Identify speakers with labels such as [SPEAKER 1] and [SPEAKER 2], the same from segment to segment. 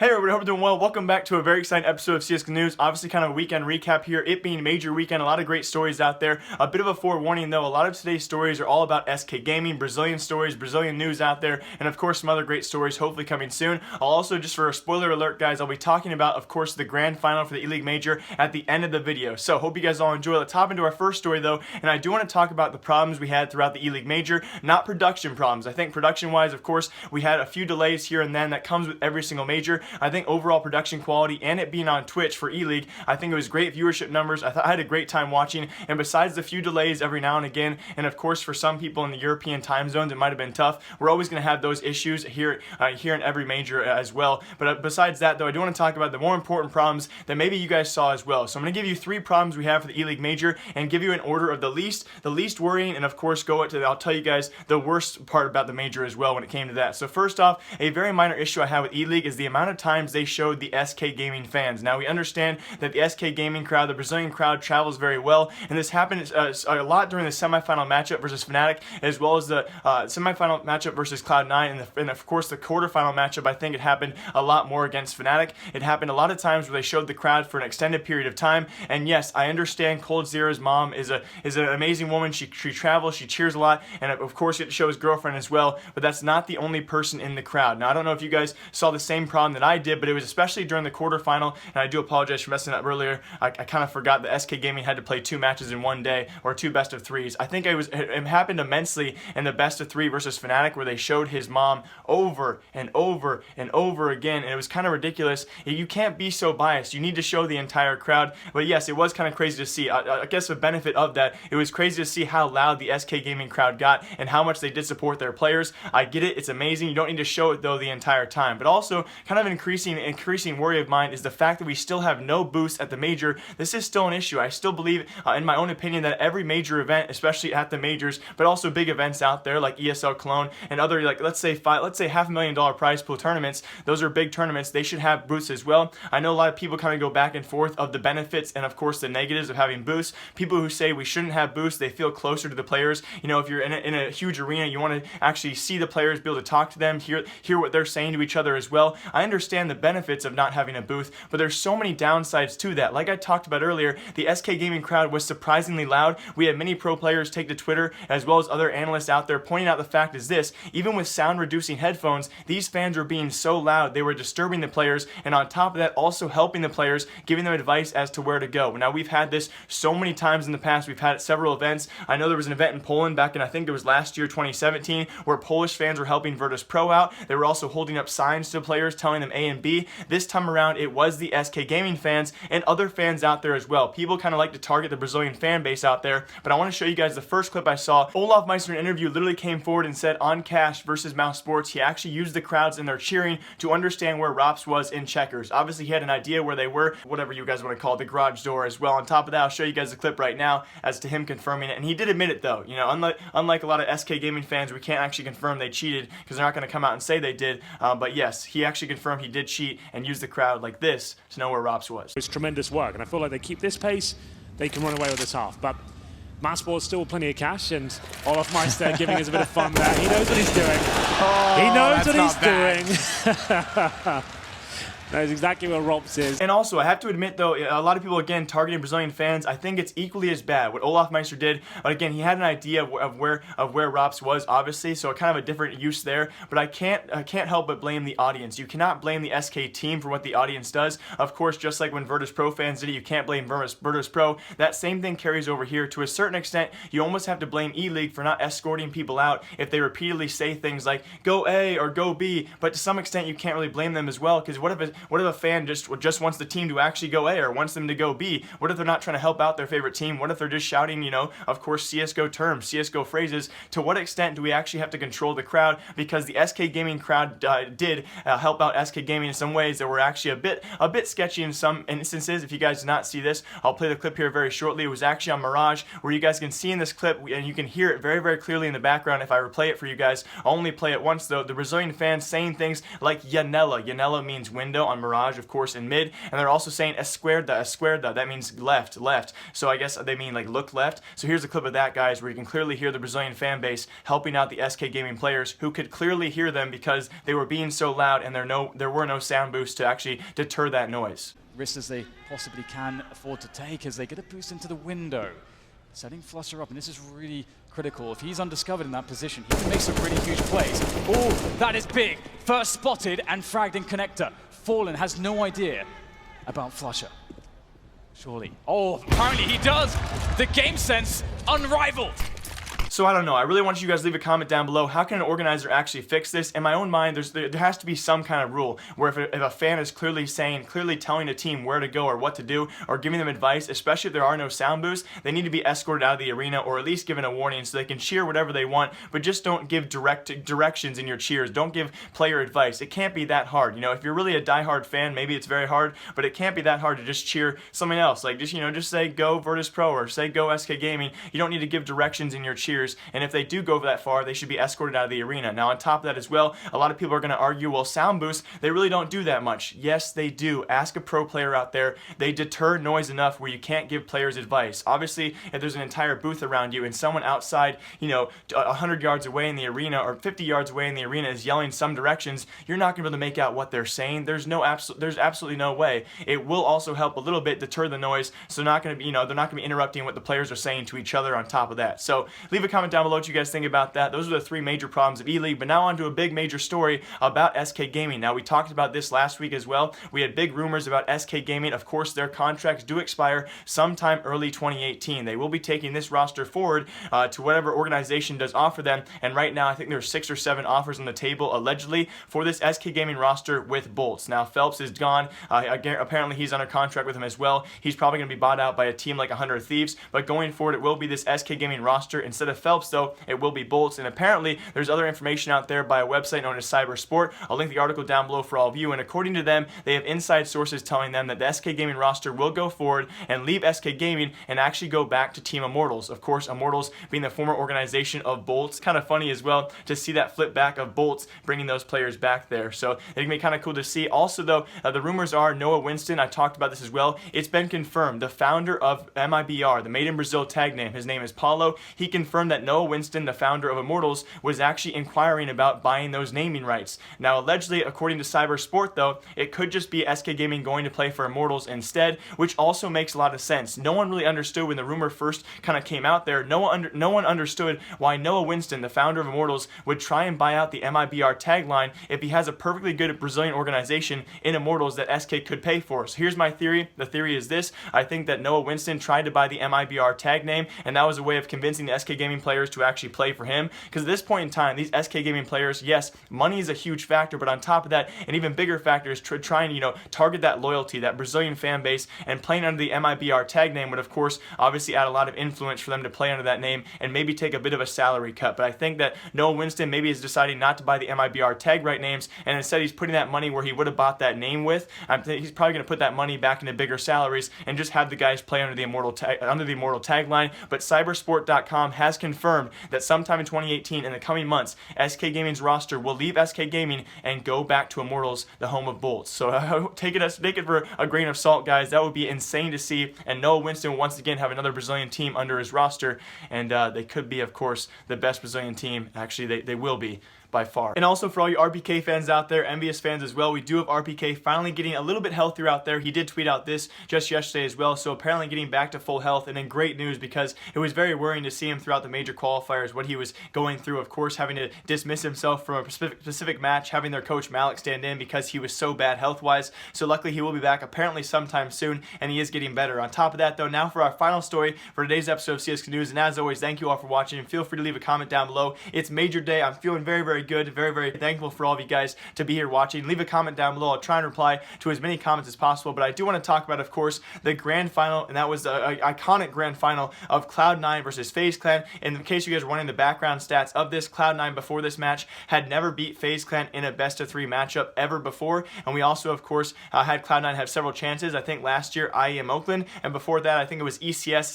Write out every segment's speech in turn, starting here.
[SPEAKER 1] Hey everybody, hope you're doing well. Welcome back to a very exciting episode of CS:GO News. Obviously kind of a weekend recap here, it being major weekend, a lot of great stories out there. A bit of a forewarning though, a lot of today's stories are all about SK Gaming, Brazilian stories, Brazilian news out there, and of course some other great stories hopefully coming soon. I'll also, just for a spoiler alert guys, I'll be talking about, of course, the grand final for the ELeague Major at the end of the video. So hope you guys all enjoy. Let's hop into our first story though, and I do want to talk about the problems we had throughout the ELeague Major, not production problems. I think production wise, of course, we had a few delays here and then that comes with every single major. I think overall production quality and it being on Twitch for ELeague, I think it was great viewership numbers. I thought I had a great time watching, and besides the few delays every now and again, and of course for some people in the European time zones it might have been tough, we're always going to have those issues here in every major as well. But besides that though, I do want to talk about the more important problems that maybe you guys saw as well. So I'm going to give you 3 problems we have for the ELeague Major and give you an order of the least worrying, and of course I'll tell you guys the worst part about the major as well when it came to that. So first off, a very minor issue I have with ELeague is the amount of times they showed the SK Gaming fans. Now we understand that the SK Gaming crowd, the Brazilian crowd, travels very well, and this happened a lot during the semifinal matchup versus Fnatic, as well as the semifinal matchup versus Cloud9, and of course the quarterfinal matchup. I think it happened a lot more against Fnatic. It happened a lot of times where they showed the crowd for an extended period of time, and yes, I understand Cold Zero's mom is an amazing woman. She travels, she cheers a lot, and of course it shows girlfriend as well, but that's not the only person in the crowd. Now I don't know if you guys saw the same problem that I did, but it was especially during the quarterfinal, and I do apologize for messing up earlier. I kind of forgot that SK Gaming had to play 2 matches in one day, or 2 best of 3s. I think it happened immensely in the best of 3 versus Fnatic, where they showed his mom over and over and over again, and it was kind of ridiculous. You can't be so biased. You need to show the entire crowd. But yes, it was kind of crazy to see. I guess the benefit of that, it was crazy to see how loud the SK Gaming crowd got and how much they did support their players. I get it, it's amazing. You don't need to show it though the entire time. But also, kind of an increasing worry of mine is the fact that we still have no boosts at the major. This is still an issue. I still believe, in my own opinion, that every major event, especially at the majors, but also big events out there like ESL Cologne and other, like let's say $500,000 prize pool tournaments, those are big tournaments, they should have boosts as well. I know a lot of people kind of go back and forth of the benefits and of course the negatives of having boosts. People who say we shouldn't have boosts, they feel closer to the players. You know, if you're in a huge arena, you want to actually see the players, be able to talk to them, hear what they're saying to each other as well. I understand the benefits of not having a booth, but there's so many downsides to that. Like I talked about earlier, the SK Gaming crowd was surprisingly loud. We had many pro players take to Twitter, as well as other analysts out there, pointing out the fact is this: even with sound reducing headphones, these fans were being so loud they were disturbing the players, and on top of that also helping the players, giving them advice as to where to go. Now we've had this so many times in the past. We've had several events. I know there was an event in Poland back in, I think it was last year, 2017, where Polish fans were helping Virtus Pro out. They were also holding up signs to players telling them A and B. This time around it was the SK Gaming fans and other fans out there as well. People kind of like to target the Brazilian fan base out there, but I want to show you guys the first clip I saw. Olofmeister in an interview literally came forward and said on Cash versus Mouse Sports, he actually used the crowds in their cheering to understand where Ropz was in checkers. Obviously he had an idea where they were, whatever you guys want to call it, the garage door as well. On top of that, I'll show you guys the clip right now as to him confirming it, and he did admit it though. You know, unlike a lot of SK Gaming fans, we can't actually confirm they cheated because they're not going to come out and say they did, but yes, he actually confirmed he did cheat and use the crowd like this to know where Ropz was.
[SPEAKER 2] It's tremendous work, and I feel like they keep this pace, they can run away with this half. But Massport's still plenty of cash, and Olofmeister giving us a bit of fun there. He knows what he's doing. He knows what he's doing. Knows exactly where Ropz is.
[SPEAKER 1] And also, I have to admit though, a lot of people again targeting Brazilian fans. I think it's equally as bad what Olofmeister did. But again, he had an idea of where Ropz was, obviously, so kind of a different use there. But I can't help but blame the audience. You cannot blame the SK team for what the audience does. Of course, just like when Virtus Pro fans did it, you can't blame Virtus Pro. That same thing carries over here. To a certain extent, you almost have to blame ELeague for not escorting people out if they repeatedly say things like go A or go B. But to some extent, you can't really blame them as well, because what if a fan just wants the team to actually go A or wants them to go B? What if they're not trying to help out their favorite team? What if they're just shouting, you know, of course, CSGO terms, CSGO phrases? To what extent do we actually have to control the crowd? Because the SK Gaming crowd did help out SK Gaming in some ways that were actually a bit sketchy in some instances. If you guys did not see this, I'll play the clip here very shortly. It was actually on Mirage, where you guys can see in this clip, and you can hear it very, very clearly in the background if I replay it for you guys. I'll only play it once though. The Brazilian fans saying things like Janela. Janela means window on Mirage, of course, in mid, and they're also saying esquerda. That means left. So I guess they mean like look left. So here's a clip of that, guys, where you can clearly hear the Brazilian fan base helping out the SK Gaming players, who could clearly hear them because they were being so loud, and there were no sound boosts to actually deter that noise.
[SPEAKER 3] Risks as they possibly can afford to take as they get a boost into the window. Setting Flusher up, and this is really critical. If he's undiscovered in that position, he can make some really huge plays. Oh, that is big. First spotted and fragged in connector. Fallen has no idea about Flusher. Surely. Oh, apparently he does. The game sense unrivaled.
[SPEAKER 1] So I don't know. I really want you guys to leave a comment down below. How can an organizer actually fix this? In my own mind, there has to be some kind of rule where if a fan is clearly telling a team where to go or what to do, or giving them advice, especially if there are no sound boosts, they need to be escorted out of the arena, or at least given a warning so they can cheer whatever they want, but just don't give directions in your cheers. Don't give player advice. It can't be that hard. You know, if you're really a diehard fan, maybe it's very hard, but it can't be that hard to just cheer something else. Like just say go Virtus Pro or say go SK Gaming. You don't need to give directions in your cheers. And if they do go that far, they should be escorted out of the arena. Now, on top of that as well, a lot of people are going to argue, well, sound boosts, they really don't do that much. Yes, they do. Ask a pro player out there. They deter noise enough where you can't give players advice. Obviously, if there's an entire booth around you and someone outside, 100 yards away in the arena or 50 yards away in the arena is yelling some directions, you're not going to be able to make out what they're saying. There's absolutely no way. It will also help a little bit deter the noise, so they're not going to be interrupting what the players are saying to each other on top of that. So leave a comment down below what you guys think about that. Those are the three major problems of ELeague, but now on to a big major story about SK Gaming. Now, we talked about this last week as well. We had big rumors about SK Gaming. Of course, their contracts do expire sometime early 2018. They will be taking this roster forward to whatever organization does offer them, and right now I think there's 6 or 7 offers on the table allegedly for this SK Gaming roster with Bolts. Now, Phelps is gone. Apparently he's under contract with him as well. He's probably going to be bought out by a team like 100 Thieves, but going forward it will be this SK Gaming roster. Instead of Phelps, though, it will be Bolts, and apparently there's other information out there by a website known as Cybersport. I'll link the article down below for all of you, and according to them, they have inside sources telling them that the SK Gaming roster will go forward and leave SK Gaming and actually go back to Team Immortals. Of course, Immortals being the former organization of Bolts. Kind of funny as well to see that flip back of Bolts bringing those players back there. So it can be kind of cool to see. Also, though, the rumors are Noah Winston. I talked about this as well. It's been confirmed. The founder of MIBR, the Made in Brazil tag name, his name is Paulo. He confirmed that Noah Winston, the founder of Immortals, was actually inquiring about buying those naming rights. Now, allegedly, according to Cybersport, though, it could just be SK Gaming going to play for Immortals instead, which also makes a lot of sense. No one really understood when the rumor first kind of came out there. No one understood why Noah Winston, the founder of Immortals, would try and buy out the MIBR tagline if he has a perfectly good Brazilian organization in Immortals that SK could pay for. So here's my theory. The theory is this. I think that Noah Winston tried to buy the MIBR tag name, and that was a way of convincing the SK Gaming players to actually play for him. Because at this point in time, these SK Gaming players, yes, money is a huge factor, but on top of that, an even bigger factor is trying to, target that loyalty, that Brazilian fan base, and playing under the MIBR tag name would, of course, obviously add a lot of influence for them to play under that name and maybe take a bit of a salary cut. But I think that Noah Winston maybe is deciding not to buy the MIBR tag right names, and instead he's putting that money where he would have bought that name with. He's probably going to put that money back into bigger salaries and just have the guys play under the Immortal tagline. But Cybersport.com has confirmed that sometime in 2018, in the coming months, SK Gaming's roster will leave SK Gaming and go back to Immortals, the home of Bolts. So take it for a grain of salt, guys. That would be insane to see. And Noah Winston will once again have another Brazilian team under his roster, and they could be, of course, the best Brazilian team. Actually, they will be by far. And also for all you RPK fans out there, envious fans as well, we do have RPK finally getting a little bit healthier out there. He did tweet out this just yesterday as well, so apparently getting back to full health, and in great news because it was very worrying to see him throughout the major qualifiers, what he was going through, of course, having to dismiss himself from a specific match, having their coach Malik stand in because he was so bad health-wise. So luckily he will be back apparently sometime soon, and he is getting better. On top of that, though, now for our final story for today's episode of CSK News, and as always, thank you all for watching, and feel free to leave a comment down below. It's major day. I'm feeling very, very good, very thankful for all of you guys to be here watching. Leave a comment down below. I'll try and reply to as many comments as possible, but I do want to talk about, of course, the grand final, and that was the iconic grand final of Cloud9 versus FaZe Clan. In case you guys are wanting the background stats of this, Cloud9 before this match had never beat FaZe Clan in a best-of-3 matchup ever before, and we also, of course, had Cloud9 have several chances. I think last year, IEM Oakland, and before that, I think it was ECS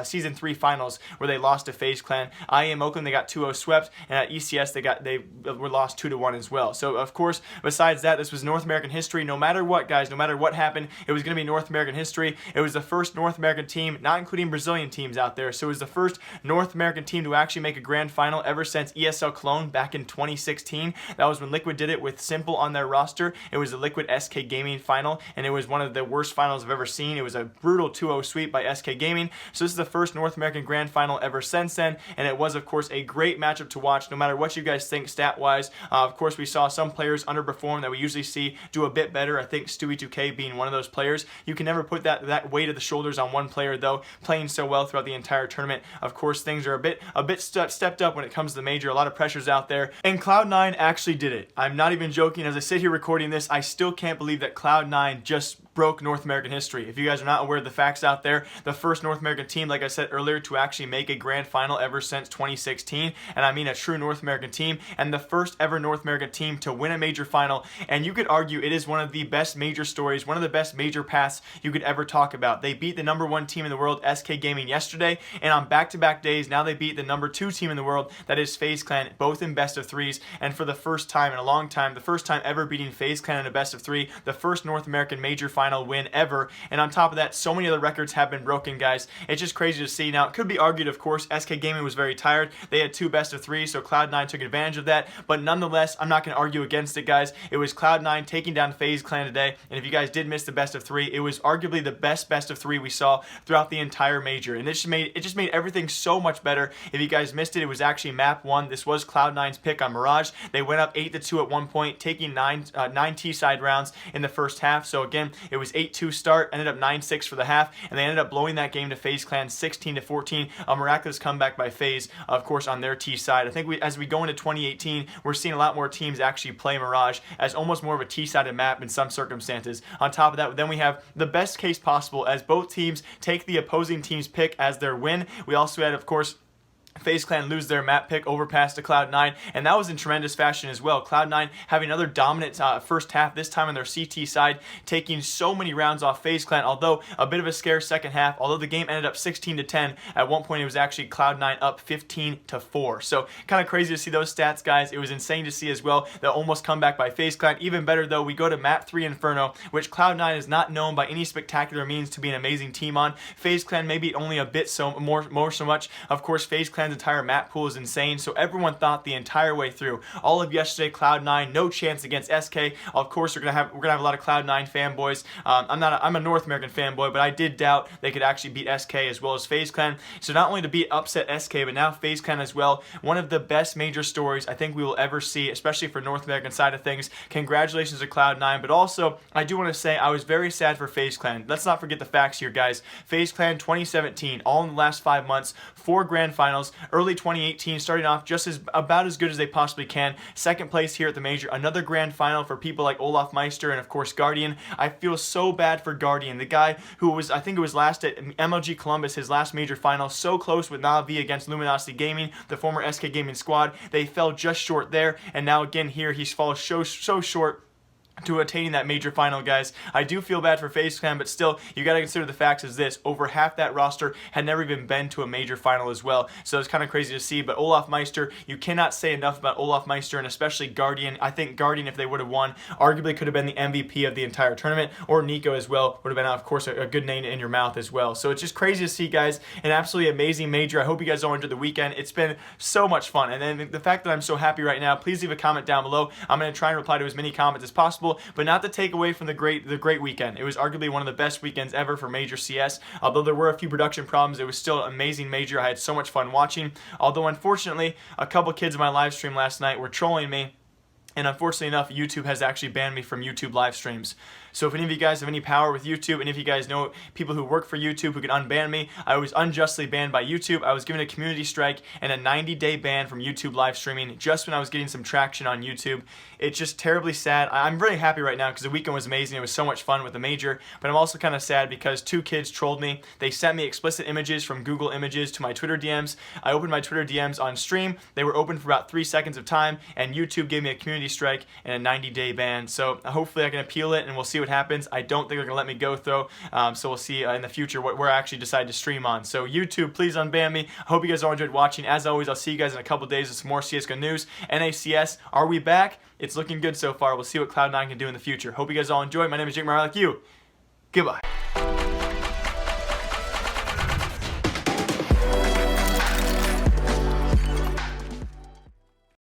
[SPEAKER 1] season 3 finals where they lost to FaZe Clan. IEM Oakland, they got 2-0 swept, and at ECS, they were lost 2-1 as well. So of course, besides that, this was North American history. No matter what, guys, no matter what happened, it was going to be North American history. It was the first North American team, not including Brazilian teams out there. So it was the first North American team to actually make a grand final ever since ESL Cologne back in 2016. That was when Liquid did it with Simple on their roster. It was the Liquid SK Gaming final, and it was one of the worst finals I've ever seen. It was a brutal 2-0 sweep by SK Gaming. So this is the first North American grand final ever since then, and it was, of course, a great matchup to watch, no matter what you guys think stat-wise. Of course, we saw some players underperform that we usually see do a bit better. I think Stewie2K being one of those players. You can never put that weight of the shoulders on one player, though, playing so well throughout the entire tournament. Of course, things are a bit stepped up when it comes to the major. A lot of pressures out there, and Cloud9 actually did it. I'm not even joking. As I sit here recording this, I still can't believe that Cloud9 just broke North American history. If you guys are not aware of the facts out there, the first North American team, like I said earlier, to actually make a grand final ever since 2016, and I mean a true North American team, and the first ever North American team to win a major final. And you could argue it is one of the best major stories, one of the best major paths you could ever talk about. They beat the #1 team in the world, SK Gaming, yesterday, and on back-to-back days, now they beat the #2 team in the world, that is FaZe Clan, both in best of threes, and for the first time in a long time, the first time ever beating FaZe Clan in a best of three, the first North American major final win ever. And on top of that, so many other records have been broken, guys. It's just crazy to see. Now, it could be argued, of course, SK Gaming was very tired. They had 2 best of 3, so Cloud9 took advantage of that. But nonetheless, I'm not going to argue against it, guys. It was Cloud9 taking down FaZe Clan today. And if you guys did miss the best of 3, it was arguably the best of 3 we saw throughout the entire major. And it just made everything so much better. If you guys missed it, it was actually map 1. This was Cloud9's pick on Mirage. They went up 8-2 at one point, taking 9 T-side rounds in the first half. So again, it was 8-2 start, ended up 9-6 for the half, and they ended up blowing that game to FaZe Clan 16-14. A miraculous comeback by FaZe, of course, on their T side. I think as we go into 2018, we're seeing a lot more teams actually play Mirage as almost more of a T-sided map in some circumstances. On top of that, then we have the best case possible as both teams take the opposing team's pick as their win. We also had, of course, FaZe Clan lose their map pick overpass to Cloud9, and that was in tremendous fashion as well. Cloud9 having another dominant first half, this time on their CT side, taking so many rounds off FaZe Clan, although a bit of a scare second half. Although the game ended up 16-10, at one point it was actually Cloud9 up 15-4. So kind of crazy to see those stats, guys. It was insane to see as well, the almost comeback by FaZe Clan. Even better though, we go to map 3 Inferno, which Cloud9 is not known by any spectacular means to be an amazing team on. FaZe Clan maybe only a bit more so much. Of course, FaZe Clan's entire map pool is insane, so everyone thought the entire way through, all of yesterday, Cloud9 no chance against SK. Of course, we're gonna have a lot of Cloud9 fanboys. I'm a North American fanboy, but I did doubt they could actually beat SK as well as FaZe Clan. So not only to beat upset SK, but now FaZe Clan as well. One of the best major stories I think we will ever see, especially for North American side of things. Congratulations to Cloud9, but also I do want to say I was very sad for FaZe Clan. Let's not forget the facts here, guys. FaZe Clan 2017, all in the last 5 months, 4 grand finals. Early 2018, starting off about as good as they possibly can. Second place here at the major. Another grand final for people like Olofmeister and of course Guardian. I feel so bad for Guardian, the guy who was, I think it was last at MLG Columbus, his last major final. So close with Navi against Luminosity Gaming, the former SK Gaming squad. They fell just short there, and now again here he's fallen so short to attaining that major final, guys. I do feel bad for FaZe Clan, but still, you got to consider the facts as this. Over half that roster had never even been to a major final as well. So it's kind of crazy to see, but Olofmeister, you cannot say enough about Olofmeister and especially Guardian. I think Guardian, if they would have won, arguably could have been the MVP of the entire tournament, or Nico as well would have been, of course, a good name in your mouth as well. So it's just crazy to see, guys. An absolutely amazing major. I hope you guys all enjoyed the weekend. It's been so much fun, and then the fact that I'm so happy right now, please leave a comment down below. I'm going to try and reply to as many comments as possible, but not to take away from the great weekend. It was arguably one of the best weekends ever for Major CS. Although there were a few production problems, it was still an amazing major. I had so much fun watching. Although unfortunately, a couple kids in my live stream last night were trolling me, and unfortunately enough, YouTube has actually banned me from YouTube live streams. So if any of you guys have any power with YouTube, and if you guys know people who work for YouTube who can unban me, I was unjustly banned by YouTube. I was given a community strike and a 90-day ban from YouTube live streaming just when I was getting some traction on YouTube. It's just terribly sad. I'm really happy right now because the weekend was amazing. It was so much fun with the major, but I'm also kind of sad because 2 kids trolled me. They sent me explicit images from Google Images to my Twitter DMs. I opened my Twitter DMs on stream. They were open for about 3 seconds of time, and YouTube gave me a community strike and a 90-day ban. So hopefully I can appeal it, and we'll see see what happens. I don't think they're going to let me go, though. So we'll see in the future what we're actually decided to stream on. So YouTube, please unban me. I hope you guys all enjoyed watching. As always, I'll see you guys in a couple days with some more CSGO news. NACS, are we back? It's looking good so far. We'll see what Cloud9 can do in the future. Hope you guys all enjoy. My name is Jake Mara, like you. Goodbye.